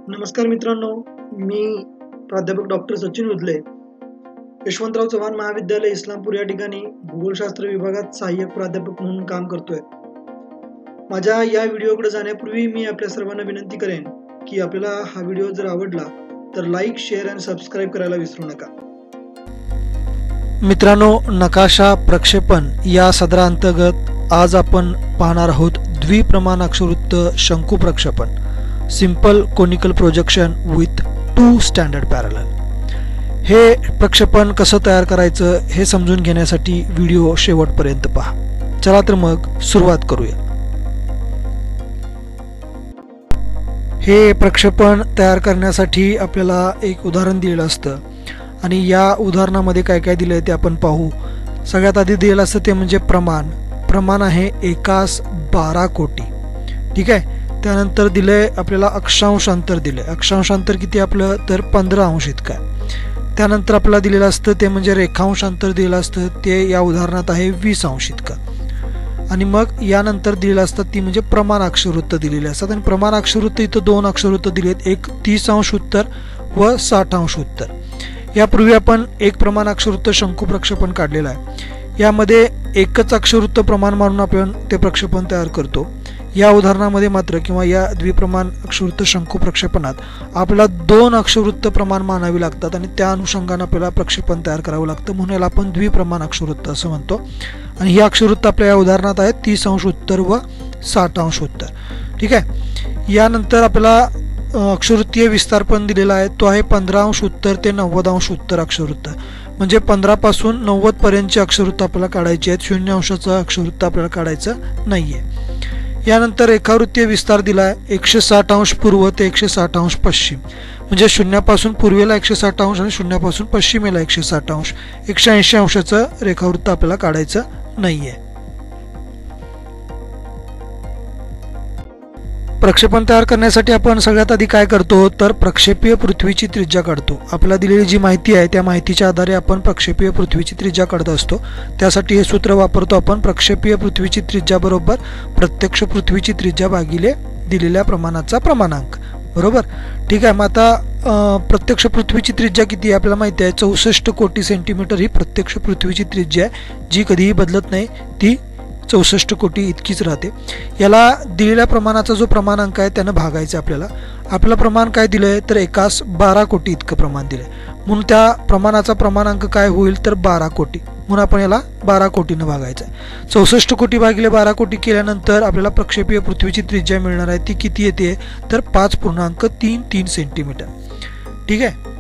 नमस्कार मित्रांनो, मी प्राध्यापक डॉक्टर सचिन उदले, यशवंतराव चव्हाण महाविद्यालय इस्लामपूर या ठिकाणी भूगोलशास्त्र विभागात सहाय्यक प्राध्यापक म्हणून काम करतोय. माझ्या या व्हिडिओकडे जाण्यापूर्वी मी आपल्या सर्वांना विनंती करेन की आपल्याला हा व्हिडिओ जर आवडला तर लाईक, शेअर आणि सबस्क्राईब करायला विसरू नका. मित्रांनो, नकाशा प्रक्षेपण या सदराअंतर्गत आज आपण पाहणार आहोत द्विप्रमाण अक्षवृत्त शंकू प्रक्षेपण, simple conical projection with 2 standard parallel. हे प्रक्षेपण कसं तयार करायचं हे समजून घेण्यासाठी व्हिडिओ शेवटपर्यंत पहा. चला तर मग सुरुवात करूया. हे प्रक्षेपण तयार करण्यासाठी आपल्याला एक उदाहरण दिलेलं असतं आणि या उदाहरणामध्ये काय काय दिलं आहे ते आपण पाहू. सगळ्यात आधी दिलेलं असतं ते म्हणजे प्रमाण आहे 1/12 कोटी. ठीक आहे. त्यानंतर दिलंय आपल्याला अक्षांश अंतर दिलंय. अक्षांश अंतर किती आपलं तर 15 अंश इतकं आहे. त्यानंतर आपल्याला दिलेलं असतं ते म्हणजे रेखांश अंतर दिलेलं असतं ते या उदाहरणात आहे 20 अंश इतकं. आणि मग यानंतर दिलेलं असतं ती म्हणजे प्रमाण अक्षवृत्त दिलेली असतात. आणि प्रमाण अक्षवृत्त इथं 2 अक्षवृत्त दिले आहेत, एक 30 अंश उत्तर व 60 अंश उत्तर. यापूर्वी आपण एक प्रमाण अक्षवृत्त शंकू प्रक्षेपण काढलेलं आहे. यामध्ये एकच अक्षवृत्त प्रमाण मानून आपण ते प्रक्षेपण तयार करतो. या उदाहरणामध्ये मात्र किंवा या द्विप्रमाण अक्षवृत्त शंकू प्रक्षेपणात आपल्याला 2 अक्षवृत्त प्रमाण मानावी लागतात आणि त्या अनुषंगाने आपल्याला प्रक्षेपण तयार करावं लागतं, म्हणून याला आपण द्विप्रमाण अक्षवृत्त असं म्हणतो. आणि ही अक्षवृत्त आपल्या या उदाहरणात आहे 30 अंश उत्तर व 60 अंश उत्तर. ठीक आहे. यानंतर आपल्याला अक्षवृत्तीय विस्तार पण दिलेला आहे, तो आहे 15 अंश उत्तर ते 90 अंश उत्तर अक्षवृत्त. म्हणजे 15 पासून 90 पर्यंतचे अक्षवृत्त आपल्याला काढायचे आहेत, 0 अंशाचं अक्षवृत्त आपल्याला काढायचं नाहीये. यानंतर रेखावृत्तीय विस्तार दिला आहे 160 अंश पूर्व ते 160 अंश पश्चिम. म्हणजे 0 पासून पूर्वेला 160 अंश आणि 0 पासून पश्चिमेला 160 अंश, 180 अंशाचं रेखावृत्त आपल्याला काढायचं नाहीये. प्रक्षेपण तयार करण्यासाठी आपण सगळ्यात आधी काय करतो तर प्रक्षेपीय पृथ्वीची त्रिज्या काढतो. आपल्याला दिलेली जी माहिती आहे त्या माहितीच्या आधारे आपण प्रक्षेपीय पृथ्वीची त्रिज्या काढत असतो. त्यासाठी हे सूत्र वापरतो आपण, प्रक्षेपीय पृथ्वीची त्रिज्या बरोबर प्रत्यक्ष पृथ्वीची त्रिज्या भागिले दिलेल्या प्रमाणाचा प्रमाणांक. बरोबर. ठीक आहे. मग आता प्रत्यक्ष पृथ्वीची त्रिज्या किती आहे आपल्याला माहिती आहे, 64 कोटी सेंटीमीटर ही प्रत्यक्ष पृथ्वीची त्रिज्या आहे, जी कधीही बदलत नाही, ती 64 कोटी इतकीच राहते. याला दिलेल्या प्रमाणाचा जो प्रमाणांक आहे त्यानं भागायचं आपल्याला. आपलं प्रमाण काय दिलंय तर 1/12 कोटी इतकं प्रमाण दिलंय, म्हणून त्या प्रमाणाचा प्रमाणांक काय होईल तर 12 कोटी, म्हणून आपण याला 12 कोटीनं भागायचं आहे. 64 कोटी भागिले 12 कोटी केल्यानंतर आपल्याला प्रक्षेपीय पृथ्वीची त्रिज्या मिळणार आहे, ती किती येते तर 5.33 सेंटीमीटर. ठीक आहे.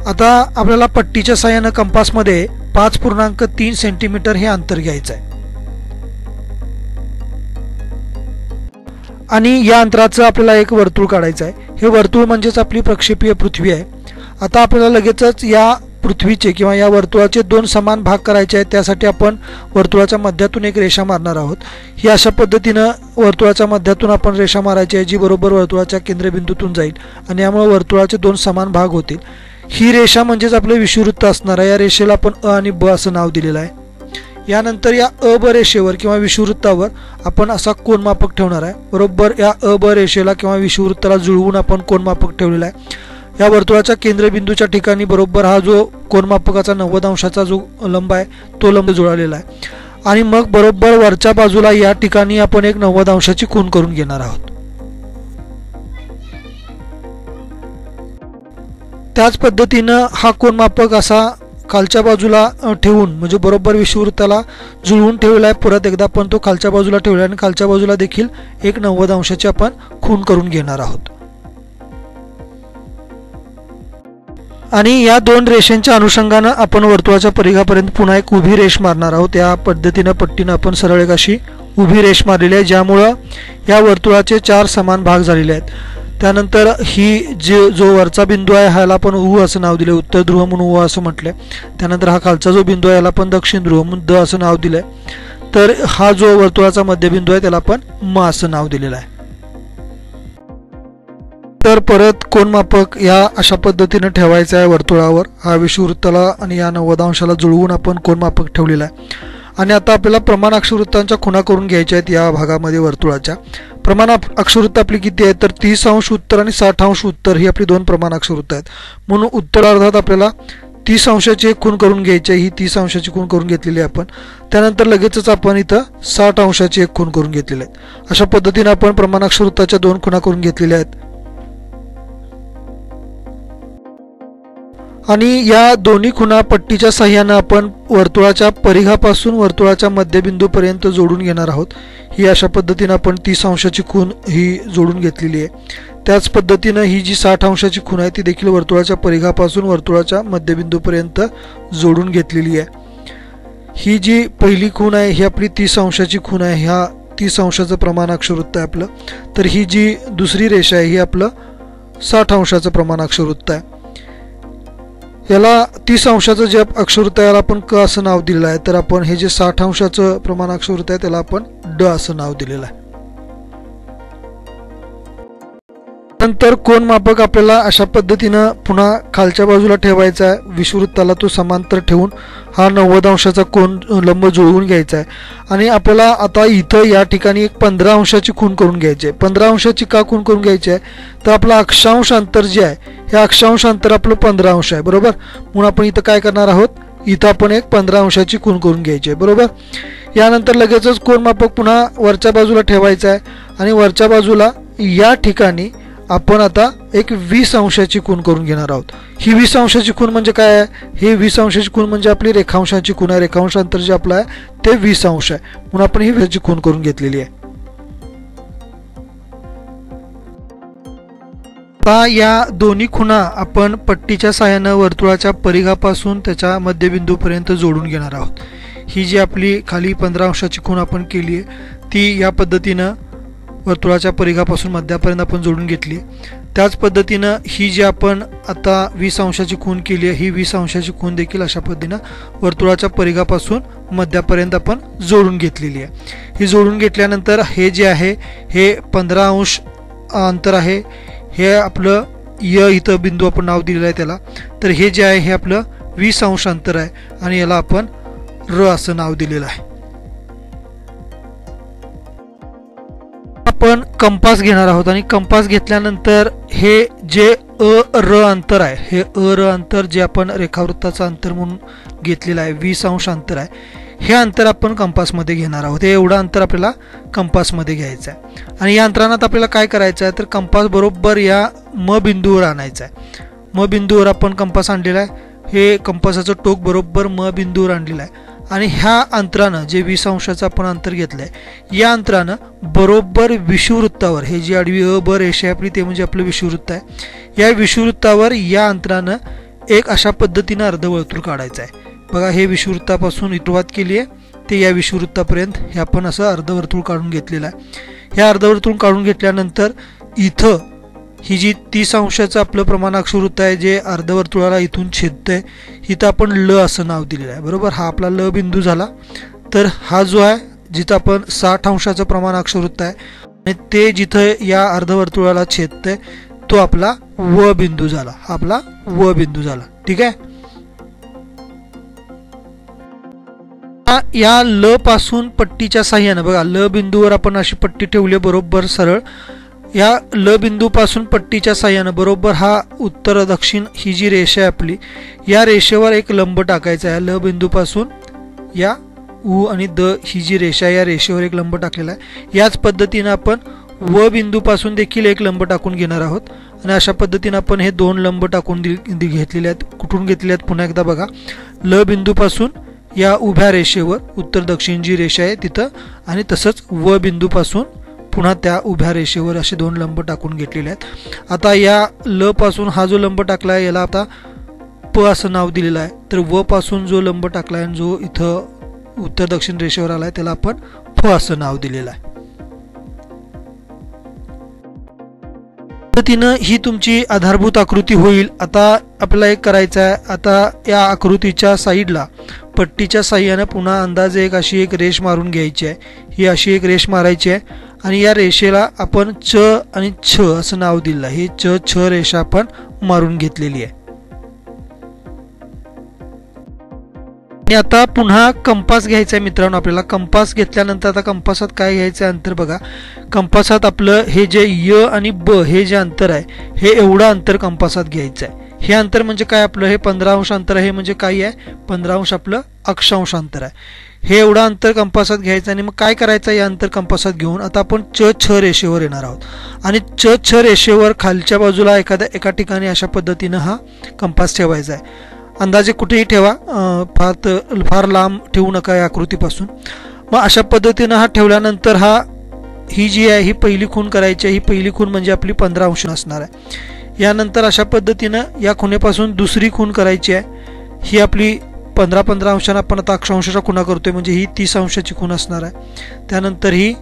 आता आपल्याला पट्टीच्या साहाय्यानं कंपासमध्ये 5.3 सेंटीमीटर हे अंतर घ्यायचं आहे आणि या अंतराचं आपल्याला एक वर्तुळ काढायचं आहे. हे वर्तुळ म्हणजेच आपली प्रक्षेपीय पृथ्वी आहे. आता आपल्याला लगेचच या पृथ्वीचे किंवा या वर्तुळाचे 2 समान भाग करायचे आहेत. त्यासाठी आपण वर्तुळाच्या मध्यातून एक रेषा मारणार आहोत. ही अशा पद्धतीनं वर्तुळाच्या मध्यातून आपण रेषा मारायची आहे, जी बरोबर वर्तुळाच्या केंद्रबिंदूतून जाईल आणि यामुळे वर्तुळाचे 2 समान भाग होतील. ही रेषा म्हणजेच आपलं विषुववृत्त असणार आहे. या रेषेला आपण अ आणि ब असं नाव दिलेलं आहे. यानंतर या अ ब रेषेवर किंवा विषुववृत्तावर आपण असा कोनमापक ठेवणार आहे. बरोबर या अ ब रेषेला किंवा विषुववृत्ताला जुळवून आपण कोनमापक ठेवलेला आहे. या वर्तुळाच्या केंद्रबिंदूच्या ठिकाणी बरोबर हा जो कोनमापकाचा 90 अंशाचा जो लंब आहे तो लंब जुळवलेला आहे. आणि मग बरोबर वरच्या बाजूला या ठिकाणी आपण एक 90 अंशाची खूण करून घेणार आहोत. त्याच पद्धतीनं हा कोनमापक असा खालच्या बाजूला ठेवून म्हणजे बरोबर विषुववृत्ताला जुळवून ठेवला आहे. परत एकदा आपण तो खालच्या बाजूला ठेवला आणि खालच्या बाजूला देखील एक 90 अंशाची आपण खूण करून घेणार आहोत. आणि या 2 रेषांच्या अनुषंगानं आपण वर्तुळाच्या परिघापर्यंत पुन्हा एक उभी रेष मारणार आहोत. या पद्धतीनं पट्टीनं आपण सरळ एक अशी उभी रेष मारलेली आहे, ज्यामुळं या वर्तुळाचे 4 समान भाग झालेले आहेत. त्यानंतर ही जो वरचा बिंदू आहे ह्याला आपण उ असं नाव दिले, उत्तर ध्रुव म्हणून उ असं म्हटलंय. त्यानंतर हा खालचा जो बिंदू आहे याला आपण दक्षिण ध्रुव म्हणून द असं नाव दिलंय. तर हा जो वर्तुळाचा मध्यबिंदू आहे त्याला आपण म असं नाव दिलेलं आहे. तर परत कोनमापक या अशा पद्धतीने ठेवायचं आहे वर्तुळावर. हा विषुववृत्ताला आणि या 90 अंशाला जुळवून आपण कोनमापक ठेवलेला आहे. आणि आता आपल्याला प्रमाण अक्षवृत्तांच्या खुणा करून घ्यायच्या आहेत या भागामध्ये वर्तुळाच्या. प्रमाण अक्षवृत्त आपली किती आहे तर 30 अंश उत्तर आणि 60 अंश उत्तर ही आपली दोन प्रमाण अक्षवृत्त आहेत. म्हणून उत्तरार्धात आपल्याला 30 अंशाची एक खूण करून घ्यायची आहे. ही 30 अंशाची खूण करून घेतलेली आहे आपण. त्यानंतर लगेचच आपण इथं 60 अंशाची एक खूण करून घेतलेली आहे. अशा पद्धतीने आपण प्रमाण अक्षवृत्ताच्या दोन खुणा करून घेतलेल्या आहेत. आणि या दोन्ही खुणा पट्टीच्या साह्यानं आपण वर्तुळाच्या परिघापासून वर्तुळाच्या मध्यबिंदूपर्यंत जोडून घेणार आहोत. ही अशा पद्धतीनं आपण 30 अंशाची खूण ही जोडून घेतलेली आहे. त्याच पद्धतीनं ही जी 60 अंशाची खूण आहे ती देखील वर्तुळाच्या परिघापासून वर्तुळाच्या मध्यबिंदूपर्यंत जोडून घेतलेली आहे. ही जी पहिली खूण आहे ही आपली 30 अंशाची खूण आहे. ह्या 30 अंशाचं प्रमाण अक्षवृत्त आहे आपलं. तर ही जी दुसरी रेषा आहे ही आपलं 60 अंशाचं प्रमाण अक्षवृत्त आहे. याला 30 अंशाचं जे अक्षवृत्त आहे याला आपण क असं नाव दिलेलं आहे. तर आपण हे जे 60 अंशाचं प्रमाण अक्षवृत्त आहे त्याला आपण ड असं नाव दिलेलं आहे. नंतर कोन मापक आपल्याला अशा पद्धतीनं पुन्हा खालच्या बाजूला ठेवायचा आहे. विषुववृत्ताला तो समांतर ठेवून हा 90 अंशाचा कोन लंब जुळवून घ्यायचा आहे. आणि आपल्याला आता इथं या ठिकाणी एक 15 अंशाची खूण करून घ्यायची आहे. 15 अंशाची का खूण करून घ्यायची आहे तर आपलं अक्षांश अंतर जे आहे हे अक्षांश अंतर आपलं 15 अंश आहे बरोबर. म्हणून आपण इथं काय करणार आहोत इथं आपण एक 15 अंशाची खूण करून घ्यायची आहे बरोबर. यानंतर लगेचच कोन मापक पुन्हा वरच्या बाजूला ठेवायचं आहे. आणि वरच्या बाजूला या ठिकाणी आपण आता एक 20 अंशाची खूण करून घेणार आहोत. ही 20 अंशाची खूण म्हणजे काय आहे हे 20 अंशाची खूण म्हणजे आपली रेखांशाची खूण आहे. रेखांश अंतर जे आपलं आहे ते 20 अंश आहे. म्हणून आपण ही 20ची खूण करून घेतलेली आहे. आता या दोन्ही खुणा आपण पट्टीच्या साहाय्यानं वर्तुळाच्या परिघापासून त्याच्या मध्यबिंदूपर्यंत जोडून घेणार आहोत. ही जी आपली खाली 15 अंशाची खूण आपण केली आहे ती या पद्धतीनं वर्तुळाच्या परिघापासून मध्यापर्यंत आपण जोडून घेतली. त्याच पद्धतीनं ही जी आपण आता 20 अंशाची खूण केली आहे ही 20 अंशाची खूण देखील अशा पद्धतीनं वर्तुळाच्या परिघापासून मध्यापर्यंत आपण जोडून घेतलेली आहे. ही जोडून घेतल्यानंतर हे जे आहे हे 15 अंश अंतर आहे. हे आपलं य इथं बिंदू आपण नाव दिलेलं आहे त्याला. तर हे जे आहे हे आपलं 20 अंश अंतर आहे आणि याला आपण र असं नाव दिलेलं आहे. आपण कंपास घेणार आहोत आणि कंपास घेतल्यानंतर हे जे अ र अंतर आहे हे अ र अंतर जे आपण रेखावृत्ताचं अंतर म्हणून घेतलेलं आहे 20 अंश अंतर आहे. हे अंतर आपण कंपासमध्ये घेणार आहोत. हे एवढं अंतर आपल्याला कंपासमध्ये घ्यायचं आहे. आणि या अंतरानात आपल्याला काय करायचं आहे तर कंपास बरोबर या म बिंदूवर आणायचं आहे. म बिंदूवर आपण कंपास आणलेला आहे. हे कंपासाचं टोक बरोबर म बिंदूवर आणलेलं आहे. आणि ह्या अंतरानं जे 20 अंशाचं आपण अंतर घेतलं आहे या अंतरानं बरोबर विषुववृत्तावर हे जी आडवी अ ब रेषा आपली ते म्हणजे आपलं विषुववृत्त आहे. या विषुववृत्तावर या अंतरानं एक अशा पद्धतीनं अर्धवर्तुळ काढायचं आहे. बघा हे विषुववृत्तापासून सुरुवात केली आहे ते या विषुववृत्तापर्यंत हे आपण असं अर्धवर्तुळ काढून घेतलेलं आहे. हे अर्धवर्तुळ काढून घेतल्यानंतर इथं ही जी 30 अंशाचं आपलं प्रमाण अक्षवृत्त आहे जे अर्धवर्तुळाला इथून छेदतंय इथं आपण ल असं नाव दिलेलं आहे बरोबर. हा आपला ल बिंदू झाला. तर हा जो आहे जिथं आपण 60 अंशाचं प्रमाण अक्षवृत्त आहे आणि ते जिथं या अर्धवर्तुळाला छेदतंय तो आपला व बिंदू झाला. हा आपला व बिंदू झाला. ठीक आहे. या ल पासून पट्टीच्या साह्यानं बघा ल बिंदूवर आपण अशी पट्टी ठेवली बरोबर सरळ. या ल बिंदूपासून पट्टीच्या साह्यानं बरोबर हा उत्तर दक्षिण ही जी रेषा आहे आपली या रेषेवर एक लंब टाकायचा आहे. ल बिंदूपासून या उ आणि द ही जी रेषा या रेषेवर एक लंब टाकलेला आहे. याच पद्धतीनं आपण व बिंदूपासून देखील एक लंब टाकून घेणार आहोत. आणि अशा पद्धतीनं आपण हे दोन लंब टाकून घेतलेले आहेत. कुठून घेतलेले आहेत पुन्हा एकदा बघा. ल बिंदूपासून या उभ्या रेषेवर उत्तर दक्षिण जी रेषा आहे तिथं आणि तसंच व बिंदूपासून पुन्हा त्या उभ्या रेषेवर असे दोन लंब टाकून घेतलेले आहेत. आता या ल पासून हा जो लंब टाकला आहे याला आता प असं नाव दिलेलं आहे. तर व पासून जो लंब टाकला आहे जो इथं उत्तर दक्षिण रेषेवर आला आहे त्याला आपण फ असं नाव दिलेलं आहे. पद्धतीनं ही तुमची आधारभूत आकृती होईल. आता आपल्याला एक करायचं आहे. आता या आकृतीच्या साईडला पट्टीच्या साह्यानं पुन्हा अंदाजे एक अशी एक रेष मारून घ्यायची आहे. ही अशी एक रेष मारायची आहे आणि या रेषेला आपण च आणि छ असं नाव दिलं आहे. ही च छ रेषा आपण मारून घेतलेली आहे. आणि आता पुन्हा कंपास घ्यायचा आहे मित्रांनो आपल्याला. कंपास घेतल्यानंतर आता कंपासात काय घ्यायचं आहे अंतर बघा. कंपासात आपलं हे जे य आणि ब हे जे अंतर आहे हे एवढं अंतर कंपासात घ्यायचं आहे. हे अंतर म्हणजे काय आपलं हे 15 अंश अंतर आहे. म्हणजे काय आहे 15 अंश आपलं अक्षांश अंतर आहे. हे एवढं अंतर कंपासात घ्यायचं आणि मग काय करायचं या अंतर कंपासात घेऊन आता आपण च छ रेषेवर येणार आहोत. आणि च छ रेषेवर खालच्या बाजूला एका ठिकाणी अशा पद्धतीनं हा कंपास ठेवायचा आहे. अंदाजे कुठेही ठेवा, फार लांब ठेवू नका या आकृतीपासून. मग अशा पद्धतीनं हा ठेवल्यानंतर ही जी आहे ही पहिली खूण करायची आहे. ही पहिली खूण म्हणजे आपली 15 अंश असणार आहे. यानंतर अशा पद्धतीनं या खुणेपासून दुसरी खूण करायची आहे. ही आपली 15 अंशांना आपण आता अक्षांशाच्या खुणा करतोय म्हणजे ही 30 अंशाची खूण असणार आहे. त्यानंतर ही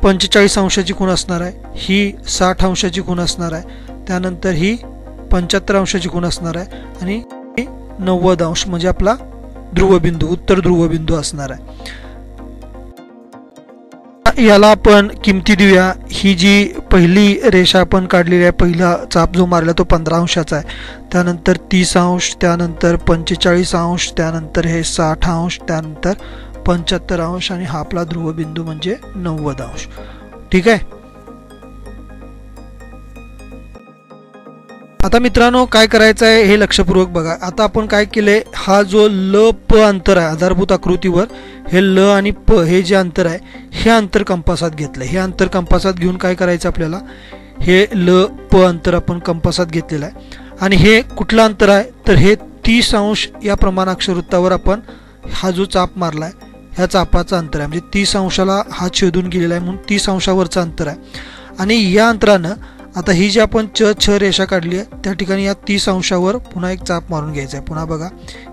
45 अंशाची खूण असणार आहे. ही 60 अंशाची खूण असणार आहे. त्यानंतर ही 75 अंशाची खूण असणार आहे आणि 90 अंश म्हणजे आपला ध्रुवबिंदू, उत्तर ध्रुवबिंदू असणार आहे. याला आपण किमती देऊया. ही जी पहिली रेषा आपण काढलेली आहे, पहिला चाप जो मारला तो 15 अंशाचा आहे. त्यानंतर 30 अंश, त्यानंतर 45 अंश, त्यानंतर हे 60 अंश, त्यानंतर 75 अंश आणि हा आपला ध्रुवबिंदू म्हणजे 90 अंश. ठीक आहे. आता मित्रांनो काय करायचं आहे हे लक्षपूर्वक बघा. आता आपण काय केलंय, हा जो ल प अंतर आहे आधारभूत आकृतीवर, हे ल आणि प हे जे अंतर आहे हे अंतर कंपासात घेतलंय. हे अंतर कंपासात घेऊन काय करायचं आपल्याला, हे ल प अंतर आपण कंपासात घेतलेलं आहे. आणि हे कुठलं अंतर आहे तर हे 30 अंश या प्रमाण अक्षवृत्तावर आपण हा जो चाप मारलाय ह्या चापाचं अंतर आहे. म्हणजे 30 अंशाला हा छेदून गेलेला आहे म्हणून 30 अंशावरचं अंतर आहे. आणि या अंतरानं आता ही जी आपण च छ रेषा काढली आहे त्या ठिकाणी या 30 अंशावर पुन्हा एक चाप मारून घ्यायचा आहे. पुन्हा बघा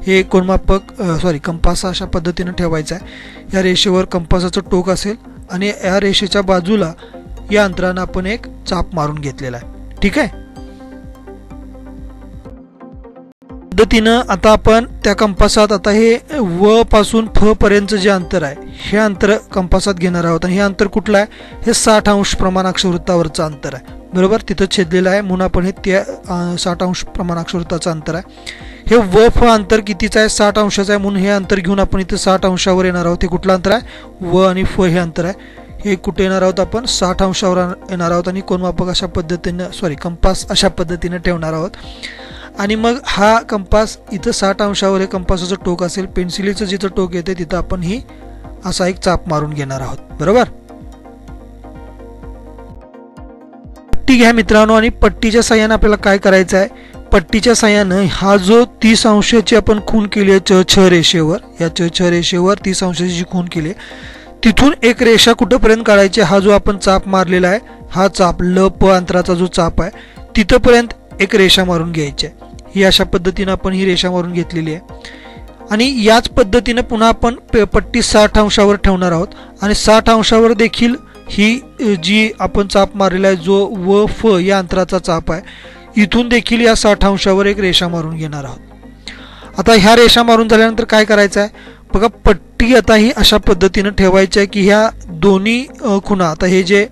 हे कंपास अशा पद्धतीनं ठेवायचा आहे. या रेषेवर कंपासाचं टोक असेल आणि या रेषेच्या बाजूला या अंतरानं आपण एक चाप मारून घेतलेला आहे. ठीक आहे. पद्धतीनं आता आपण त्या कंपासात आता हे व पासून फ पर्यंत जे अंतर आहे हे अंतर कंपासात घेणार आहोत. आणि हे अंतर कुठलं आहे, हे 60 अंश प्रमाण अक्षवृत्तावरचं अंतर आहे. बरोबर, तिथं छेदलेलं आहे म्हणून आपण हे 60 अंश प्रमाण अक्षवृत्ताचं अंतर आहे. हे व फ अंतर कितीचं आहे, 60 अंशाचं आहे म्हणून हे अंतर घेऊन आपण इथं 60 अंशावर येणार आहोत. हे कुठलं अंतर आहे, व आणि फ हे अंतर आहे. हे कुठे येणार आहोत आपण 60 अंशावर येणार आहोत. आणि कोनमापक अशा पद्धतीनं कंपास अशा पद्धतीनं ठेवणार आहोत. आणि मग हा कंपास इथं 60 अंशावर हे कंपासाचं टोक असेल, पेन्सिलीचं जिथं टोक येते तिथं आपण ही असा एक चाप मारून घेणार आहोत. बरोबर. पट्टी घ्या मित्रांनो. आणि पट्टीच्या साह्यानं आपल्याला काय करायचं आहे, पट्टीच्या साह्यानं हा जो 30 अंशाची आपण खूण केली आहे च छ रेषेवर, या च छ रेषेवर 30 अंशाची जी खूण केली तिथून एक रेषा कुठंपर्यंत काढायची, हा जो आपण चाप मारलेला आहे हा चाप ल प अंतराचा जो चाप आहे तिथंपर्यंत एक रेषा मारून घ्यायची आहे. ही अशा पद्धतीनं आपण ही रेषा मारून घेतलेली आहे. आणि याच पद्धतीनं पुन्हा आपण पट्टी 60 अंशावर ठेवणार आहोत. आणि 60 अंशावर देखील ही जी आपण चाप मारलेला आहे जो व फ या अंतराचा चाप आहे, इथून देखील या 60 अंशावर एक रेषा मारून घेणार आहोत. आता ह्या रेषा मारून झाल्यानंतर काय करायचं आहे बघा, पट्टी आता ही अशा पद्धतीनं ठेवायची आहे की ह्या दोन्ही खुणा, आता हे जे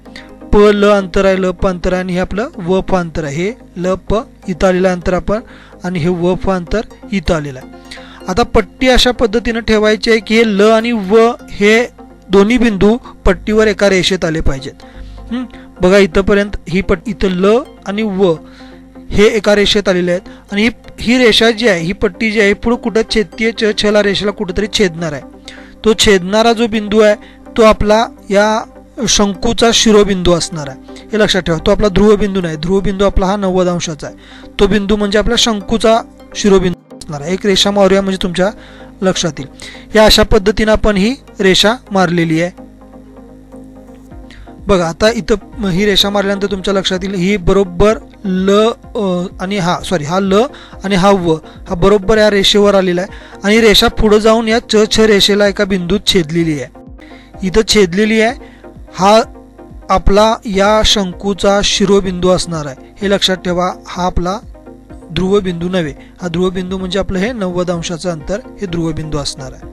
प ल अंतर आहे, ल प अंतर आहे आणि हे आपलं व फ अंतर आहे, हे ल प इथं आलेलं अंतर आपण आणि हे व फ अंतर इथं आलेलं आहे. आता पट्टी अशा पद्धतीनं ठेवायची आहे की हे ल आणि व हे दोन्ही बिंदू पट्टीवर एका रेषेत आले पाहिजेत. बघा इथंपर्यंत ही इथं ल आणि व हे एका रेषेत आलेले आहेत. आणि ही रेषा जी आहे, ही पट्टी जी आहे पुढे कुठं छेदतीये, च छ ला रेषेला कुठेतरी छेदणार आहे. तो छेदणारा जो बिंदू आहे तो आपला या शंकूचा शिरोबिंदू असणार आहे. हे लक्षात ठेवा. तो आपला ध्रुवबिंदू नाही, ध्रुवबिंदू आपला हा 90 अंशाचा आहे. तो बिंदू म्हणजे आपला शंकूचा शिरोबिंदू असणार आहे. एक रेषा मारूया म्हणजे तुमच्या लक्षात येईल. या अशा पद्धतीनं आपण ही रेषा मारलेली आहे. बघा आता इथं ही रेषा मारल्यानंतर तुमच्या लक्षात येईल ही बरोबर ल आणि हा ल आणि हा व हा बरोबर या रेषेवर आलेला आहे. आणि रेषा पुढे जाऊन या च छ रेषेला एका बिंदूत छेदलेली आहे. इथं छेदलेली आहे. हा आपला या शंकूचा शिरोबिंदू असणार आहे. हे लक्षात ठेवा. हा आपला ध्रुवबिंदू नव्हे, हा ध्रुवबिंदू म्हणजे आपलं हे 90 अंशाचं अंतर हे ध्रुवबिंदू असणार आहे.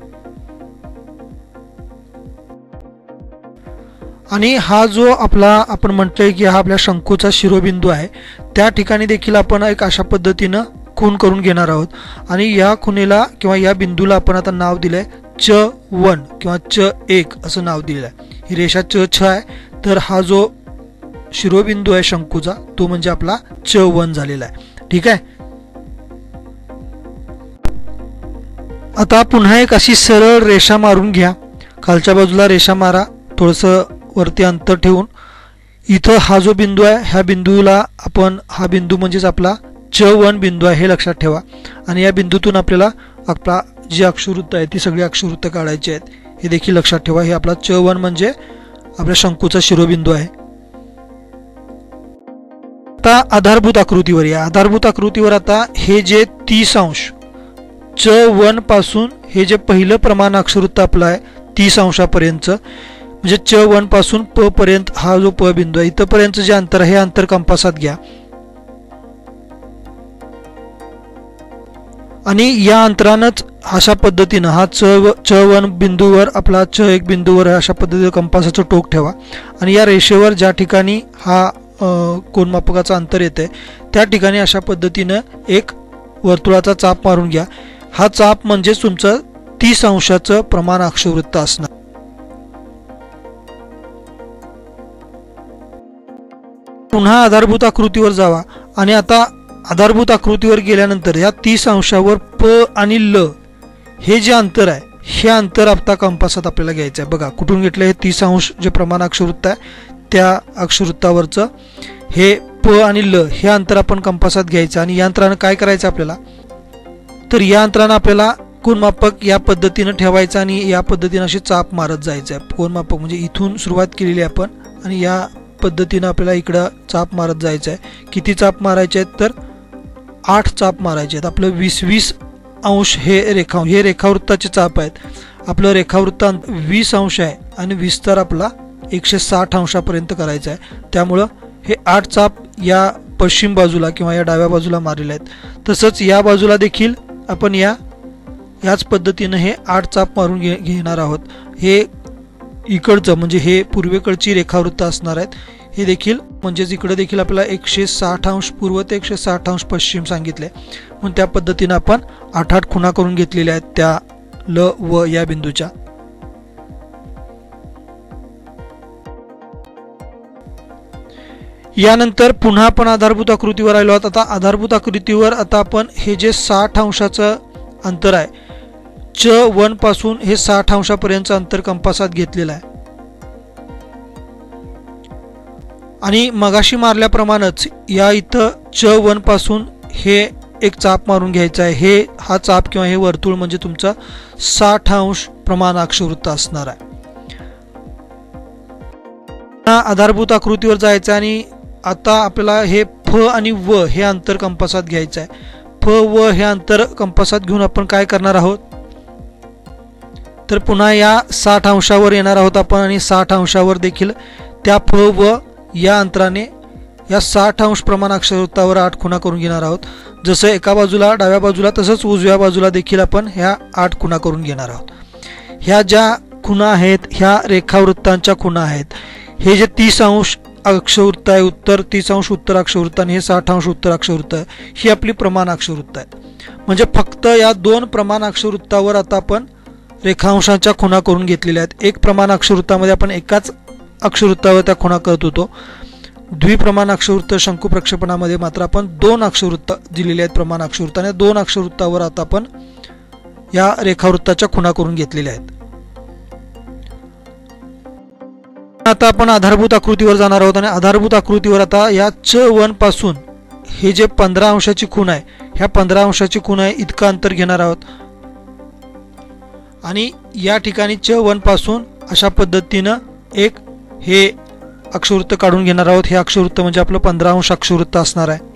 आणि हा जो आपला आपण म्हटलंय की हा आपल्या शंकूचा शिरोबिंदू आहे, त्या ठिकाणी देखील आपण एक अशा पद्धतीनं खूण करून घेणार आहोत आणि या खुणेला किंवा या बिंदूला आपण आता नाव दिलंय च1 किंवा च1 असं नाव दिलेलं आहे। ही रेषा च आहे, तर हा जो शिरोबिंदू आहे शंकूचा तो म्हणजे आपला च1 झालेला आहे। ठीक आहे, आता पुन्हा एक अशी सरळ रेषा मारून घ्या, खालच्या बाजूला रेषा मारा, थोडंसं वरती अंतर ठेवून इथं हा जो बिंदू आहे ह्या बिंदूला आपण, हा बिंदू म्हणजेच आपला च1 बिंदू आहे हे लक्षात ठेवा आणि या बिंदूतून आपल्याला आपला जी अक्षवृत्त आहे ती सगळी अक्षवृत्त काढायची आहेत हे देखील लक्षात ठेवा। हे आपला च1 म्हणजे आपल्या शंकूचा शिरोबिंदू आहे। आता आधारभूत आकृतीवर या, आधारभूत आकृतीवर आता हे जे 30 अंश च1 पासून हे जे पहिलं प्रमाण अक्षवृत्त आपलं आहे 30 अंशापर्यंत म्हणजे च1 पासून प पर्यंत हा जो प बिंदू आहे इथपर्यंत जे अंतर आहे हे अंतर कंपासात घ्या आणि या अंतरानच अशा पद्धतीनं हा च1 बिंदूवर आपला च1 बिंदूवर अशा पद्धतीने कंपासाचं टोक ठेवा आणि या रेषेवर ज्या ठिकाणी हा कोनमापकाचा अंतर येते त्या ठिकाणी अशा पद्धतीनं एक वर्तुळाचा चाप मारून घ्या। हा चाप म्हणजे तुमचं 30 अंशाचं प्रमाण अक्षवृत्त असणार। पुन्हा आधारभूत आकृतीवर जावा आणि आता आधारभूत आकृतीवर गेल्यानंतर या 30 अंशावर प आणि ल हे जे अंतर आहे हे अंतर आता कंपासात आपल्याला घ्यायचं आहे। बघा कुठून घेतलं, हे 30 अंश जे प्रमाण अक्षवृत्त आहे त्या अक्षवृत्तावरचं हे प आणि ल हे अंतर आपण कंपासात घ्यायचं आणि या अंतरानं काय करायचं आपल्याला, तर या अंतरानं आपल्याला कोनमापक या पद्धतीनं ठेवायचं आणि या पद्धतीनं अशी चाप मारत जायचं आहे। कोनमापक म्हणजे इथून सुरुवात केलेली आहे आपण आणि या पद्धतीनं आपल्याला इकडं चाप मारत जायचं आहे। किती चाप मारायचे आहेत, तर 8 चाप मारायचे आहेत। आपलं 20-20 अंश हे रेखावृत्ताचे चाप आहेत। आपलं रेखावृत्त 20 अंश आहे आणि विस्तार आपला 160 अंशापर्यंत करायचा आहे। त्यामुळं हे 8 चाप या पश्चिम बाजूला किंवा या डाव्या बाजूला मारलेले आहेत। तसंच या बाजूला देखील आपण याच पद्धतीनं हे 8 चाप मारून घेणार आहोत। हे इकडचं म्हणजे हे पूर्वेकडची रेखावृत्त असणार आहेत हे देखील, म्हणजेच इकडे देखील आपल्याला 160 अंश पूर्व ते 160 अंश पश्चिम सांगितले म्हणून त्या पद्धतीनं आपण 8 खुणा करून घेतलेल्या आहेत त्या ल व या बिंदूच्या। यानंतर पुन्हा आपण आधारभूत आकृतीवर आलो आहोत। आता आधारभूत आकृतीवर आता आपण हे जे 60 अंशाचं अंतर आहे च1 पासून हे 60 अंशापर्यंतचं अंतर कंपासात घेतलेलं आहे आणि मगाशी मारल्याप्रमाणेच या इथं च1 पासून हे एक चाप मारून घ्यायचा आहे। हा चाप किंवा हे वर्तुळ म्हणजे तुमचा 60 अंश प्रमाण अक्षवृत्त असणार आहे। आधारभूत आकृतीवर जायचं आणि आता आपल्याला हे फ आणि व हे अंतर कंपासात घ्यायचं आहे। फ व हे अंतर कंपासात घेऊन आपण काय करणार आहोत, तर पुन्हा या 60 अंशावर येणार आहोत आपण आणि 60 अंशावर देखील त्या फ व या अंतराने या 60 अंश प्रमाण अक्षवृत्तावर 8 खुणा करून घेणार आहोत। जसं एका बाजूला डाव्या बाजूला तसंच उजव्या बाजूला देखील आपण ह्या 8 खुणा करून घेणार आहोत। ह्या ज्या खुणा आहेत ह्या रेखावृत्तांच्या खुणा आहेत। हे जे 30 अंश अक्षवृत्त आहे उत्तर 30 अंश उत्तर अक्षवृत्त आणि हे 60 अंश उत्तर अक्षवृत्त ही आपली प्रमाण अक्षवृत्त आहेत। म्हणजे फक्त या 2 प्रमाण अक्षवृत्तावर आता आपण रेखांशांच्या खुणा करून घेतलेल्या आहेत। एक प्रमाण अक्षवृत्तामध्ये आपण एकाच अक्षवृत्तावर त्या खुणा करत होतो। द्विप्रमाण अक्षवृत्त शंकू प्रक्षेपणामध्ये मात्र आपण 2 अक्षवृत्त दिलेले आहेत प्रमाण अक्षवृत्त आणि 2 अक्षवृत्तावर आता आपण या रेखावृत्ताच्या खुणा करून घेतलेल्या आहेत। आता आपण आधारभूत आकृतीवर जाणार आहोत आणि आधारभूत आकृतीवर आता या च1 पासून हे जे 15 अंशाची खूण आहे ह्या 15 अंशाची खूण आहे इतकं अंतर घेणार आहोत आणि या ठिकाणी च1 पासून अशा पद्धतीनं एक हे अक्षवृत्त काढून घेणार आहोत। हे अक्षवृत्त म्हणजे आपलं 15 अंश अक्षवृत्त असणार आहे।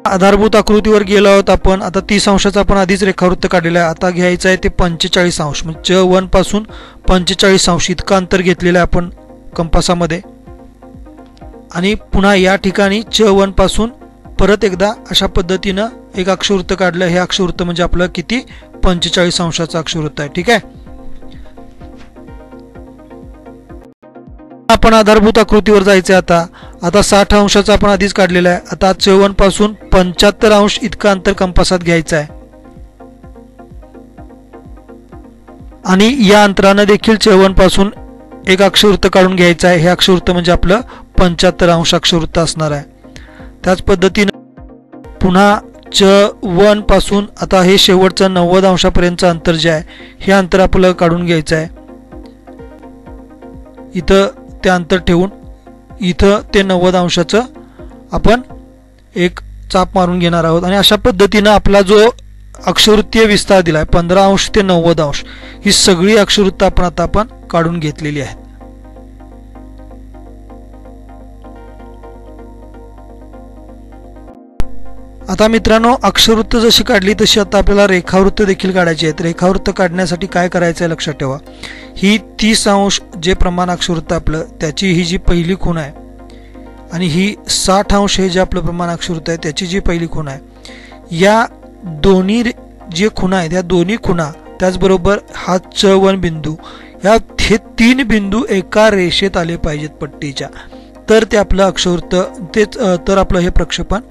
आधारभूत आकृतीवर गेलो आहोत आपण। आता 30 अंशाचा आपण आधीच रेखावृत्त काढलेला आहे। आता घ्यायचं आहे ते 45 अंश म्हणजे च1 पासून 45 अंश इतकं अंतर घेतलेलं आहे आपण कंपासामध्ये आणि पुन्हा या ठिकाणी च1 पासून परत एकदा अशा पद्धतीनं एक अक्षवृत्त काढलं। हे अक्षवृत्त म्हणजे आपलं किती 45 अंशाचं अक्षवृत्त आहे। ठीक आहे, आपण आधारभूत आकृतीवर जायचं आता आता 60 अंशाचा आपण आधीच काढलेला आहे. आता 54 पासून 75 अंश इतकं अंतर कंपासात घ्यायचं आहे आणि या अंतरानं देखील 54 पासून एक अक्षवृत्त काढून घ्यायचं आहे. हे अक्षवृत्त म्हणजे आपलं 75 अंश अक्षवृत्त असणार आहे. त्याच पद्धतीनं पुन्हा 54 पासून आता हे शेवटचं 90 अंशापर्यंतचं अंतर जे आहे हे अंतर आपल्याला काढून घ्यायचं आहे. इथं ते अंतर ठेवून इथं ते 90 अंशाचं आपण एक चाप मारून घेणार आहोत आणि अशा पद्धतीनं आपला जो अक्षवृत्तीय विस्तार दिलाय 15 अंश ते 90 अंश ही सगळी अक्षवृत्त आपण काढून घेतलेली आहेत. आता मित्रांनो, अक्षवृत्त जशी काढली तशी आता आपल्याला रेखावृत्त देखील काढायची आहेत. रेखावृत्त काढण्यासाठी काय करायचं आहे लक्षात ठेवा. ही 30 अंश जे प्रमाण अक्षवृत्त आपलं त्याची ही जी पहिली खूण आहे आणि ही 60 अंश हे जे आपलं प्रमाण अक्षवृत्त आहे त्याची जी पहिली खूण आहे, या दोन्ही जे खुणा आहेत या दोन्ही खुणा त्याचबरोबर हा च1 बिंदू हे 3 बिंदू एका रेषेत आले पाहिजेत पट्टीच्या, तर ते आपलं अक्षवृत्त तर आपलं हे प्रक्षेपण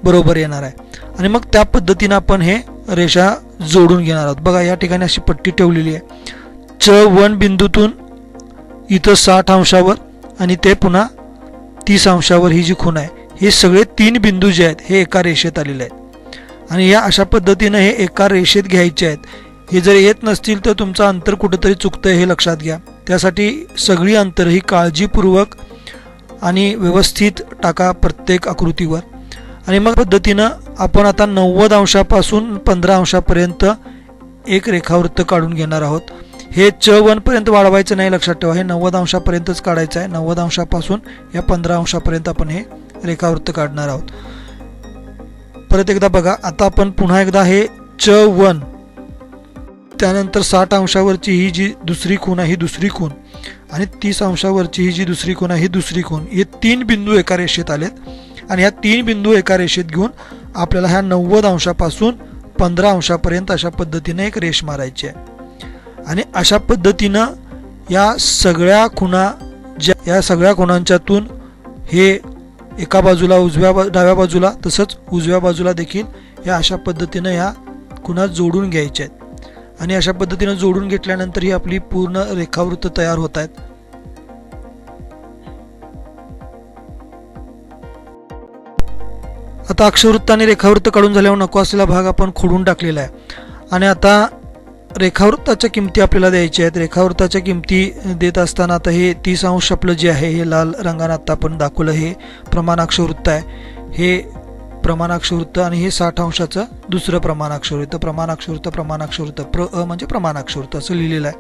बरोबर येणार आहे. आणि मग त्या पद्धतीने आपण हे रेषा जोडून घेणार आहोत. बघा या ठिकाणी अशी पट्टी ठेवलेली आहे. च1 बिंदूतून इथं 60 अंशावर आणि ते पुन्हा 30 अंशावर ही जी खूण आहे हे सगळे 3 बिंदू जे आहेत हे एका रेषेत आलेले आहेत आणि या अशा पद्धतीने हे एका रेषेत घ्यायचे आहेत. हे जर येत नसतील तर तुमचं अंतर कुठेतरी चुकतंय हे लक्षात घ्या. त्यासाठी सगळी अंतर ही काळजीपूर्वक आणि व्यवस्थित टाका प्रत्येक आकृतीवर. आणि मग पद्धतीनं आपण आता 90 अंशापासून 15 अंशापर्यंत एक रेखावृत्त काढून घेणार आहोत. हे च1 पर्यंत वाढवायचं नाही, लक्षात ठेवा. हे 90 अंशापर्यंतच काढायचं आहे. 90 अंशापासून या 15 अंशापर्यंत आपण हे रेखावृत्त काढणार आहोत. परत एकदा बघा, आता आपण पुन्हा एकदा हे च1 त्यानंतर 60 अंशावरची ही जी दुसरी खूण आहे ही दुसरी खूण आणि 30 अंशावरची ही जी दुसरी खूण आहे ही दुसरी खूण, हे 3 बिंदू एका रेषेत आलेत आणि ह्या 3 बिंदू एका रेषेत घेऊन आपल्याला ह्या 90 अंशापासून 15 अंशापर्यंत अशा पद्धतीने एक रेष मारायची आहे. आणि अशा पद्धतीनं या सगळ्या खुणांच्यातून हे एका बाजूला डाव्या बाजूला तसंच उजव्या बाजूला देखील या अशा पद्धतीनं ह्या खुणा जोडून घ्यायच्या आहेत. आणि अशा पद्धतीनं जोडून घेतल्यानंतर ही आपली पूर्ण रेखावृत्त तयार होत आहेत. आता अक्षवृत्त आणि रेखावृत्त काढून झाल्यावर नको असलेला भाग आपण खोडून टाकलेला आहे. आणि आता रेखावृत्ताच्या किमती आपल्याला द्यायच्या आहेत. रेखावृत्ताच्या किमती देत असताना आता हे 30 अंश आपलं जे आहे हे लाल रंगाने आता आपण दाखवलं, हे प्रमाण अक्षवृत्त आहे. हे प्रमाण अक्षवृत्त आणि हे 60 अंशाचं दुसरं प्रमाण अक्षवृत्त म्हणजे प्रमाण अक्षवृत्त असं लिहिलेलं आहे.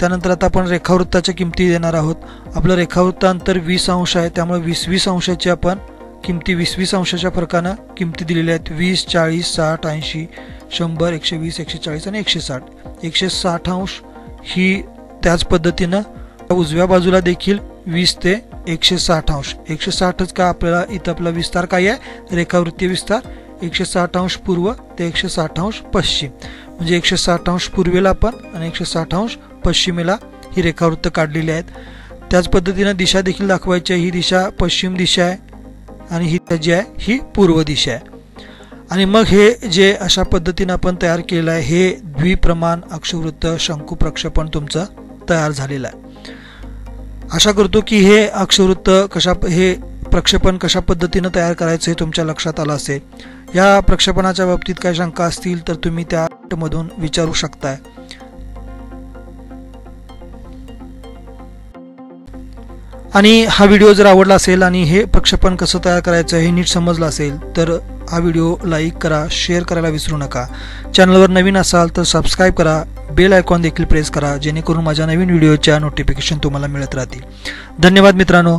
त्यानंतर आता आपण रेखावृत्ताच्या किमती देणार आहोत. आपलं रेखावृत्त अंतर 20 अंश आहे, त्यामुळे 20 अंशाची आपण किमती 20 अंशाच्या फरकानं किमती दिलेल्या आहेत. 20, 40, 60, 80, 100, 120, 140 आणि 160. 160 अंश ही त्याच पद्धतीनं उजव्या बाजूला देखील 20 ते 160 अंश. 160च का आपल्याला इथं आपला विस्तार काय आहे, रेखावृत्तीय विस्तार 160 अंश पूर्व ते 160 अंश पश्चिम, म्हणजे 160 अंश पूर्वेला आपण आणि 160 अंश पश्चिमेला ही रेखावृत्त काढलेली आहेत. त्याच पद्धतीनं दिशा देखील दाखवायची आहे. ही दिशा पश्चिम दिशा आहे आणि ही जी आहे ही पूर्व दिशा आहे. आणि मग हे जे अशा पद्धतीनं आपण तयार केलेलं आहे हे द्विप्रमाण अक्षवृत्त शंकू प्रक्षेपण तुमचं तयार झालेलं आहे. आशा करतो की हे अक्षवृत्त हे प्रक्षेपण कशा पद्धतीनं तयार करायचं हे तुमच्या लक्षात आलं असेल. या प्रक्षेपणाच्या बाबतीत काही शंका असतील तर तुम्ही त्यामधून विचारू शकताय. आणि हा व्हिडिओ जर आवडला असेल आणि हे प्रक्षेपण कसं तयार करायचं हे नीट समजलं असेल तर हा व्हिडिओ लाईक करा, शेअर करायला विसरू नका. चॅनलवर नवीन असाल तर सबस्क्राईब करा, बेल आयकॉन देखील प्रेस करा जेणेकरून माझ्या नवीन व्हिडिओच्या नोटिफिकेशन तुम्हाला मिळत राहतील. धन्यवाद मित्रांनो.